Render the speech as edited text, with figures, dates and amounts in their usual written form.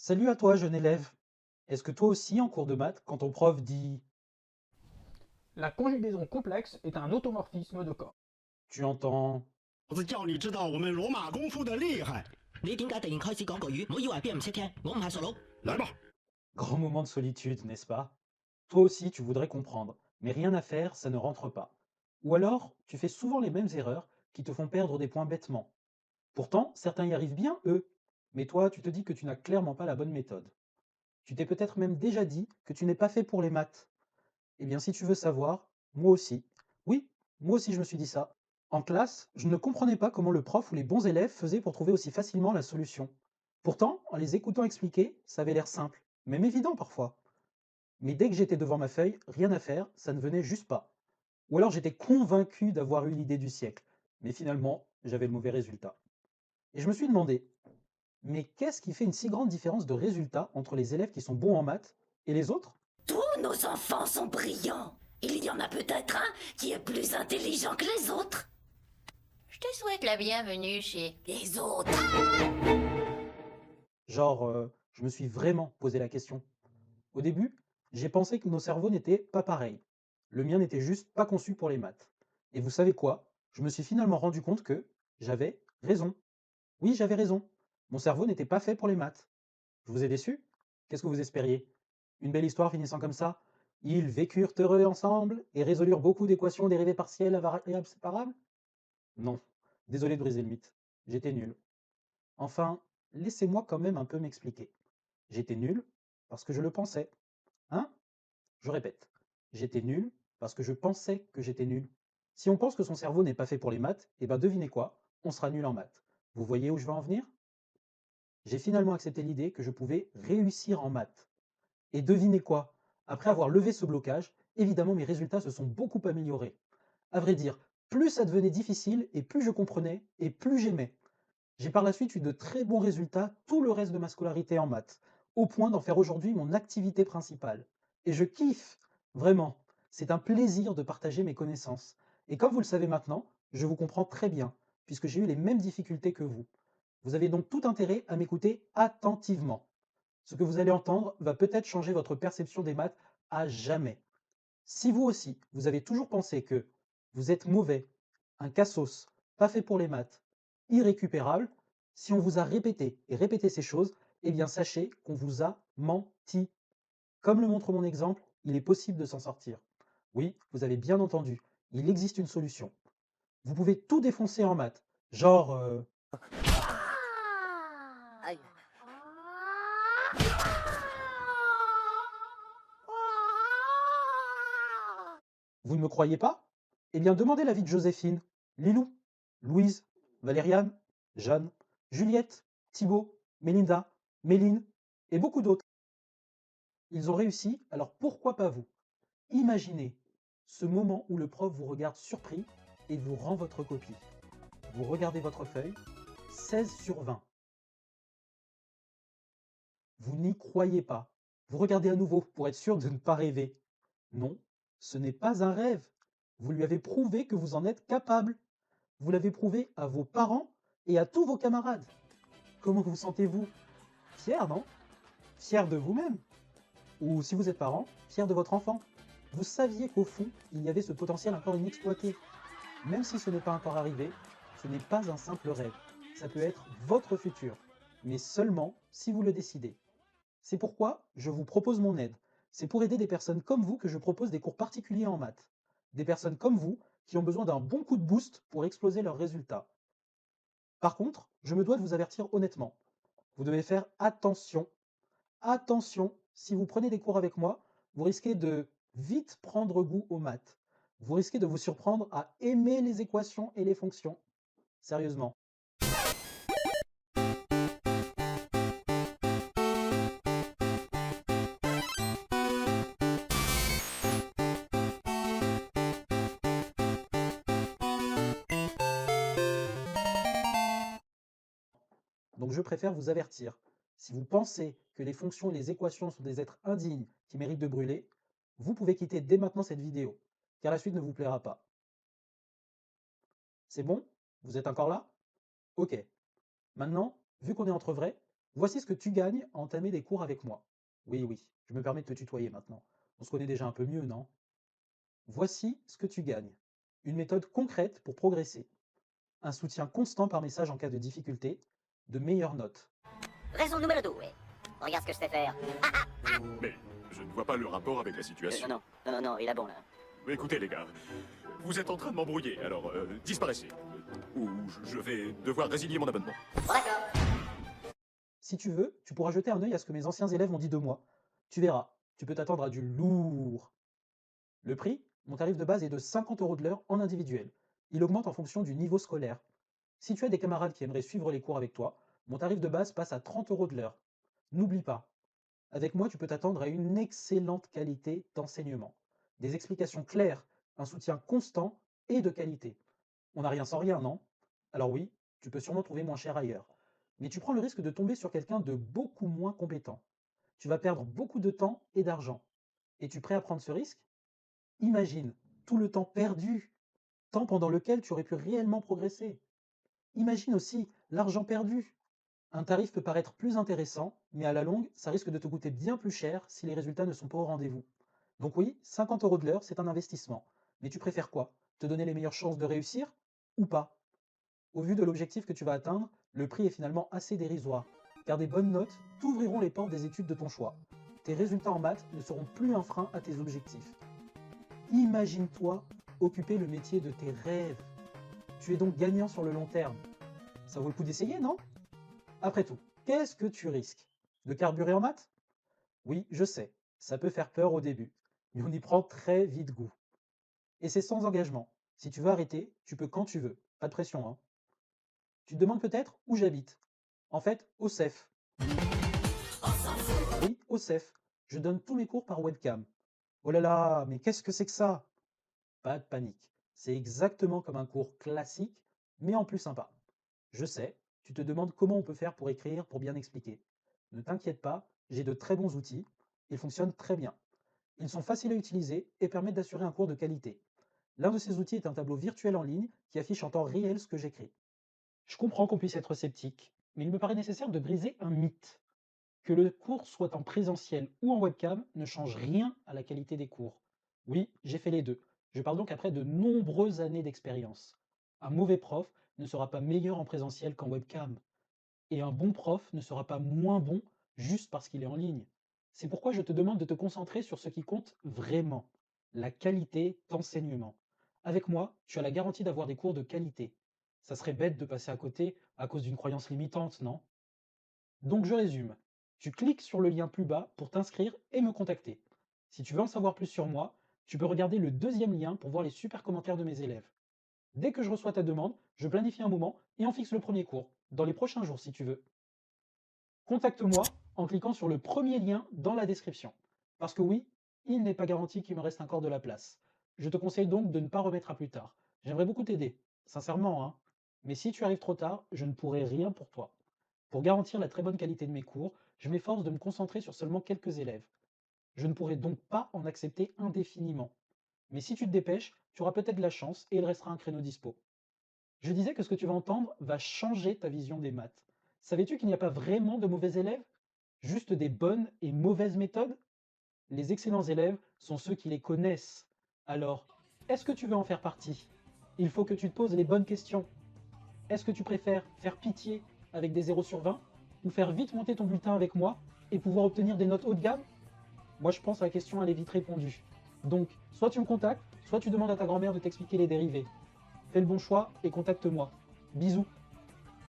Salut à toi, jeune élève. Est-ce que toi aussi, en cours de maths, quand ton prof dit La conjugaison complexe est un automorphisme de corps. tu entends 老子叫你知道我们罗马功夫的厉害。你點解突然開始講國語？唔好以為邊人唔識聽，我唔係傻佬。来吧，grand moment de solitude, n'est-ce pas? Toi aussi, tu voudrais comprendre, mais rien à faire, ça ne rentre pas. Ou alors, tu fais souvent les mêmes erreurs qui te font perdre des points bêtement. Pourtant, certains y arrivent bien, eux. Mais toi, tu te dis que tu n'as clairement pas la bonne méthode. Tu t'es peut-être même déjà dit que tu n'es pas fait pour les maths. Eh bien, si tu veux savoir, moi aussi. Oui, moi aussi je me suis dit ça. En classe, je ne comprenais pas comment le prof ou les bons élèves faisaient pour trouver aussi facilement la solution. Pourtant, en les écoutant expliquer, ça avait l'air simple, même évident parfois. Mais dès que j'étais devant ma feuille, rien à faire, ça ne venait juste pas. Ou alors j'étais convaincu d'avoir eu l'idée du siècle, mais finalement, j'avais le mauvais résultat. Et je me suis demandé, mais qu'est-ce qui fait une si grande différence de résultat entre les élèves qui sont bons en maths et les autres? Tous nos enfants sont brillants. Il y en a peut-être un qui est plus intelligent que les autres. Je te souhaite la bienvenue chez Les autres. Genre, je me suis vraiment posé la question. Au début, j'ai pensé que nos cerveaux n'étaient pas pareils. Le mien n'était juste pas conçu pour les maths. Et vous savez quoi? Je me suis finalement rendu compte que j'avais raison. Oui, j'avais raison. Mon cerveau n'était pas fait pour les maths. Je vous ai déçu? Qu'est-ce que vous espériez? Une belle histoire finissant comme ça? Ils vécurent heureux ensemble et résolurent beaucoup d'équations dérivées partielles à variables séparables? Non. Désolé de briser le mythe. J'étais nul. Enfin, laissez-moi quand même un peu m'expliquer. J'étais nul parce que je le pensais. Hein? Je répète, j'étais nul parce que je pensais que j'étais nul. Si on pense que son cerveau n'est pas fait pour les maths, eh ben devinez quoi? On sera nul en maths. Vous voyez où je veux en venir? J'ai finalement accepté l'idée que je pouvais réussir en maths. Et devinez quoi? Après avoir levé ce blocage, évidemment mes résultats se sont beaucoup améliorés. À vrai dire, plus ça devenait difficile et plus je comprenais et plus j'aimais. J'ai par la suite eu de très bons résultats tout le reste de ma scolarité en maths, au point d'en faire aujourd'hui mon activité principale. Et je kiffe, vraiment. C'est un plaisir de partager mes connaissances. Et comme vous le savez maintenant, je vous comprends très bien, puisque j'ai eu les mêmes difficultés que vous. Vous avez donc tout intérêt à m'écouter attentivement. Ce que vous allez entendre va peut-être changer votre perception des maths à jamais. Si vous aussi, vous avez toujours pensé que vous êtes mauvais, un cassos, pas fait pour les maths, irrécupérable, si on vous a répété et répété ces choses, eh bien sachez qu'on vous a menti. Comme le montre mon exemple, il est possible de s'en sortir. Oui, vous avez bien entendu, il existe une solution. Vous pouvez tout défoncer en maths, genre Aïe. vous ne me croyez pas? Eh bien demandez l'avis de Joséphine, Lilou, Louise, Valériane, Jeanne, Juliette, Thibaut, Mélinda, Méline et beaucoup d'autres. Ils ont réussi, alors pourquoi pas vous? Imaginez ce moment où le prof vous regarde surpris et vous rend votre copie. Vous regardez votre feuille, 16 sur 20. Vous n'y croyez pas. Vous regardez à nouveau pour être sûr de ne pas rêver. Non, ce n'est pas un rêve. Vous lui avez prouvé que vous en êtes capable. Vous l'avez prouvé à vos parents et à tous vos camarades. Comment vous sentez-vous? Fier, non? Fier de vous-même? Ou si vous êtes parent, fier de votre enfant? Vous saviez qu'au fond, il y avait ce potentiel encore inexploité. Même si ce n'est pas encore arrivé, ce n'est pas un simple rêve. Ça peut être votre futur, mais seulement si vous le décidez. C'est pourquoi je vous propose mon aide. C'est pour aider des personnes comme vous que je propose des cours particuliers en maths. Des personnes comme vous qui ont besoin d'un bon coup de boost pour exploser leurs résultats. Par contre, je me dois de vous avertir honnêtement. Vous devez faire attention. Attention, si vous prenez des cours avec moi, vous risquez de vite prendre goût aux maths. Vous risquez de vous surprendre à aimer les équations et les fonctions. Sérieusement. Donc je préfère vous avertir. Si vous pensez que les fonctions et les équations sont des êtres indignes qui méritent de brûler, vous pouvez quitter dès maintenant cette vidéo, car la suite ne vous plaira pas. C'est bon? Vous êtes encore là? Ok. Maintenant, vu qu'on est entre vrais, Voici ce que tu gagnes à entamer des cours avec moi. Oui, oui, je me permets de te tutoyer maintenant. On se connaît déjà un peu mieux, non? Voici ce que tu gagnes. Une méthode concrète pour progresser. Un soutien constant par message en cas de difficulté, de meilleures notes. Raison numéro 2, regarde ce que je sais faire. Mais je ne vois pas le rapport avec la situation. Non, il est bon là. Écoutez les gars, vous êtes en train de m'embrouiller, alors disparaissez. Ou je vais devoir résilier mon abonnement. D'accord. Si tu veux, tu pourras jeter un œil à ce que mes anciens élèves ont dit de moi. Tu verras, tu peux t'attendre à du lourd. Le prix, mon tarif de base est de 50 € de l'heure en individuel. Il augmente en fonction du niveau scolaire. Si tu as des camarades qui aimeraient suivre les cours avec toi, mon tarif de base passe à 30 € de l'heure. N'oublie pas, avec moi, tu peux t'attendre à une excellente qualité d'enseignement. Des explications claires, un soutien constant et de qualité. On n'a rien sans rien, non? Alors oui, tu peux sûrement trouver moins cher ailleurs. Mais tu prends le risque de tomber sur quelqu'un de beaucoup moins compétent. Tu vas perdre beaucoup de temps et d'argent. Es-tu prêt à prendre ce risque? Imagine tout le temps perdu, temps pendant lequel tu aurais pu réellement progresser. Imagine aussi l'argent perdu. Un tarif peut paraître plus intéressant, mais à la longue, ça risque de te coûter bien plus cher si les résultats ne sont pas au rendez-vous. Donc oui, 50 € de l'heure, c'est un investissement. Mais tu préfères quoi? Te donner les meilleures chances de réussir ou pas? Au vu de l'objectif que tu vas atteindre, le prix est finalement assez dérisoire, car des bonnes notes t'ouvriront les portes des études de ton choix. Tes résultats en maths ne seront plus un frein à tes objectifs. Imagine-toi occuper le métier de tes rêves. Tu es donc gagnant sur le long terme. Ça vaut le coup d'essayer, non? Après tout, qu'est-ce que tu risques? De carburer en maths? Oui, je sais, ça peut faire peur au début, mais on y prend très vite goût. Et c'est sans engagement. Si tu veux arrêter, tu peux quand tu veux. Pas de pression, hein. Tu te demandes peut-être où j'habite. En fait, au CEF. Oui, au CEF. Je donne tous mes cours par webcam. Oh là là, mais qu'est-ce que c'est que ça? Pas de panique. C'est exactement comme un cours classique, mais en plus sympa. Je sais, tu te demandes comment on peut faire pour écrire, pour bien expliquer. Ne t'inquiète pas, j'ai de très bons outils. Ils fonctionnent très bien. Ils sont faciles à utiliser et permettent d'assurer un cours de qualité. L'un de ces outils est un tableau virtuel en ligne qui affiche en temps réel ce que j'écris. Je comprends qu'on puisse être sceptique, mais il me paraît nécessaire de briser un mythe. Que le cours soit en présentiel ou en webcam ne change rien à la qualité des cours. Oui, j'ai fait les deux. Je parle donc après de nombreuses années d'expérience. Un mauvais prof ne sera pas meilleur en présentiel qu'en webcam. Et un bon prof ne sera pas moins bon juste parce qu'il est en ligne. C'est pourquoi je te demande de te concentrer sur ce qui compte vraiment, la qualité d'enseignement. Avec moi, tu as la garantie d'avoir des cours de qualité. Ça serait bête de passer à côté à cause d'une croyance limitante, non? Donc je résume. Tu cliques sur le lien plus bas pour t'inscrire et me contacter. Si tu veux en savoir plus sur moi, tu peux regarder le deuxième lien pour voir les super commentaires de mes élèves. Dès que je reçois ta demande, je planifie un moment et on fixe le premier cours, dans les prochains jours si tu veux. Contacte-moi en cliquant sur le premier lien dans la description. Parce que oui, il n'est pas garanti qu'il me reste encore de la place. Je te conseille donc de ne pas remettre à plus tard. J'aimerais beaucoup t'aider, sincèrement, hein. Mais si tu arrives trop tard, je ne pourrai rien pour toi. Pour garantir la très bonne qualité de mes cours, je m'efforce de me concentrer sur seulement quelques élèves. Je ne pourrai donc pas en accepter indéfiniment. Mais si tu te dépêches, tu auras peut-être de la chance et il restera un créneau dispo. Je disais que ce que tu vas entendre va changer ta vision des maths. Savais-tu qu'il n'y a pas vraiment de mauvais élèves? Juste des bonnes et mauvaises méthodes? Les excellents élèves sont ceux qui les connaissent. Alors, est-ce que tu veux en faire partie? Il faut que tu te poses les bonnes questions. Est-ce que tu préfères faire pitié avec des 0 sur 20 ou faire vite monter ton bulletin avec moi et pouvoir obtenir des notes haut de gamme? Moi je pense que la question elle est vite répondue. Donc, soit tu me contactes, soit tu demandes à ta grand-mère de t'expliquer les dérivés. Fais le bon choix et contacte-moi. Bisous.